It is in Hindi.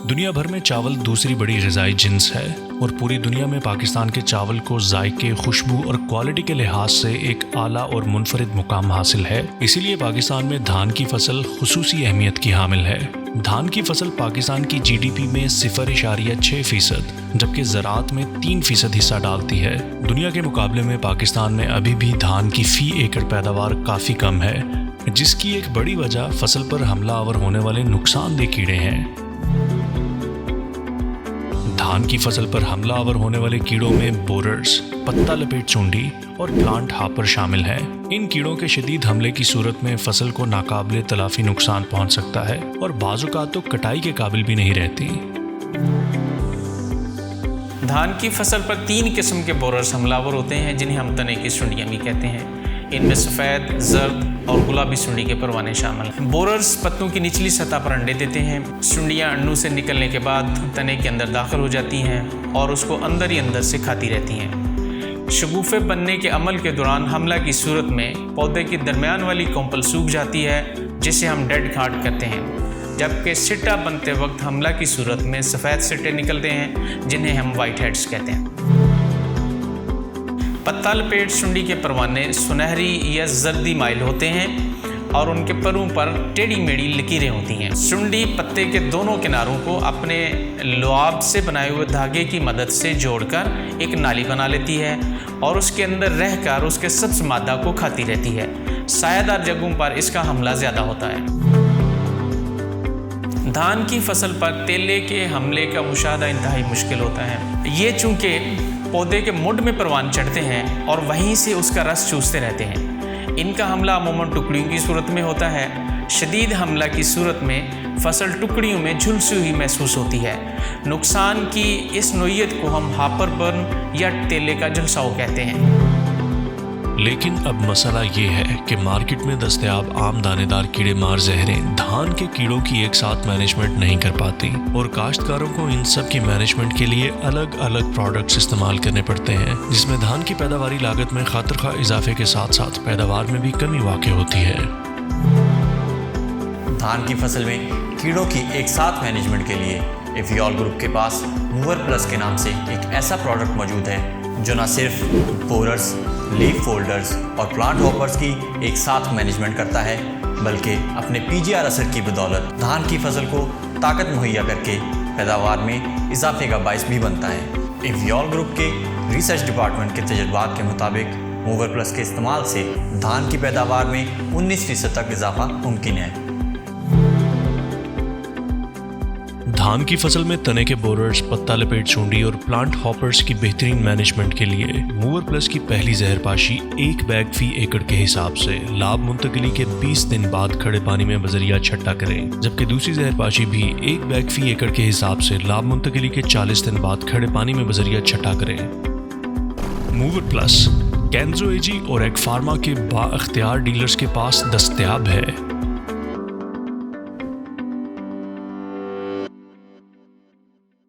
दुनिया भर में चावल दूसरी बड़ी ग़िज़ाई जिन्स है और पूरी दुनिया में पाकिस्तान के चावल को जायके, खुशबू और क्वालिटी के लिहाज से एक आला और मुनफरिद मुकाम हासिल है। इसीलिए पाकिस्तान में धान की फसल खुसूसी अहमियत की हामिल है। धान की फसल पाकिस्तान की जीडीपी में 0.6%, जबकि ज़राअत में 3% हिस्सा डालती है। दुनिया के मुकाबले में पाकिस्तान में अभी भी धान की फ़ी एकड़ पैदावार काफ़ी कम है, जिसकी एक बड़ी वजह फसल पर हमलावर होने वाले नुकसानदेह कीड़े हैं। धान की फसल पर हमलावर होने वाले कीड़ों में बोरर्स, पत्ता लपेट चूंडी और प्लांट हॉपर शामिल हैं। इन कीड़ों के शदीद हमले की सूरत में फसल को नाकाबिले तलाफी नुकसान पहुंच सकता है और बाज़-औक़ात तो कटाई के काबिल भी नहीं रहती। धान की फसल पर 3 किस्म के बोरर्स हमलावर होते हैं, जिन्हें हम तने की सुंडियाँ भी कहते हैं। इनमें सफ़ेद, जर्द और गुलाबी सुंडी के परवाने शामिल हैं। बोरर्स पत्तों की निचली सतह पर अंडे देते हैं। सुंडियाँ अंडों से निकलने के बाद तने के अंदर दाखिल हो जाती हैं और उसको अंदर ही अंदर से खाती रहती हैं। शगुफ़े बनने के अमल के दौरान हमला की सूरत में पौधे की दरमियान वाली कोंपल सूख जाती है, जिसे हम डेड घाट कहते हैं। जबकि सिट्टा बनते वक्त हमला की सूरत में सफ़ेद सिट्टे निकलते हैं, जिन्हें हम वाइट हेड्स कहते हैं। पत्ता लपेट सुंडी के परवाने सुनहरी या जर्दी माइल होते हैं और उनके परों पर टेढ़ी मेढ़ी लकीरें होती हैं। सुंडी पत्ते के दोनों किनारों को अपने लुआब से बनाए हुए धागे की मदद से जोड़कर एक नाली बना लेती है और उसके अंदर रहकर उसके सब्ज़ मादा को खाती रहती है। सायादार जगहों पर इसका हमला ज़्यादा होता है। धान की फसल पर तेले के हमले का मुशाहदा इंतहाई मुश्किल होता है। ये चूँकि पौधे के मुंड में परवान चढ़ते हैं और वहीं से उसका रस चूसते रहते हैं। इनका हमला अमूमन टुकड़ियों की सूरत में होता है। शदीद हमला की सूरत में फसल टुकड़ियों में झुलसी हुई महसूस होती है। नुकसान की इस नोयत को हम हापर बर्न या तेले का झुलसाव कहते हैं। लेकिन अब मसला ये है कि मार्केट में दस्तयाब आम दानेदार कीड़े मार जहरें धान के कीड़ों की एक साथ मैनेजमेंट नहीं कर पाती और काश्तकारों को इन सब की मैनेजमेंट के लिए अलग अलग प्रोडक्ट्स इस्तेमाल करने पड़ते हैं, जिसमें धान की पैदावारी लागत में खातिर-खा इजाफे के साथ साथ पैदावार में भी कमी वाक़ होती है। धान की फसल में कीड़ों की एक साथ मैनेजमेंट के लिए एवियोल ग्रुप के पास मूवर प्लस के नाम से एक ऐसा प्रोडक्ट मौजूद है जो न सिर्फ बोरर्स, लीफ फोल्डर्स और प्लांट हॉपर्स की एक साथ मैनेजमेंट करता है, बल्कि अपने पीजीआर असर की बदौलत धान की फसल को ताकत मुहैया करके पैदावार में इजाफे का बाइस भी बनता है। एवियोल ग्रुप के रिसर्च डिपार्टमेंट के तजुर्बात के मुताबिक मूवर प्लस के इस्तेमाल से धान की पैदावार में 19% तक इजाफा मुमकिन है। धान की फसल में तने के बोरर्स, पत्ता लपेट चूंडी और प्लांट हॉपर्स की बेहतरीन मैनेजमेंट के लिए मूवर प्लस की पहली जहरपाशी 1 बैग फी एकड़ के हिसाब से लाभ मुंतकिली के 20 दिन बाद खड़े पानी में बजरिया छट्टा करें, जबकि दूसरी जहरपाशी भी 1 बैग फी एकड़ के हिसाब से लाभ मुंतकिली के 40 दिन बाद खड़े पानी में बजरिया छट्टा करें। मूवर प्लस कैंजो एजी और एग फार्मा के बाअख्तियार डीलर्स के पास दस्तयाब है।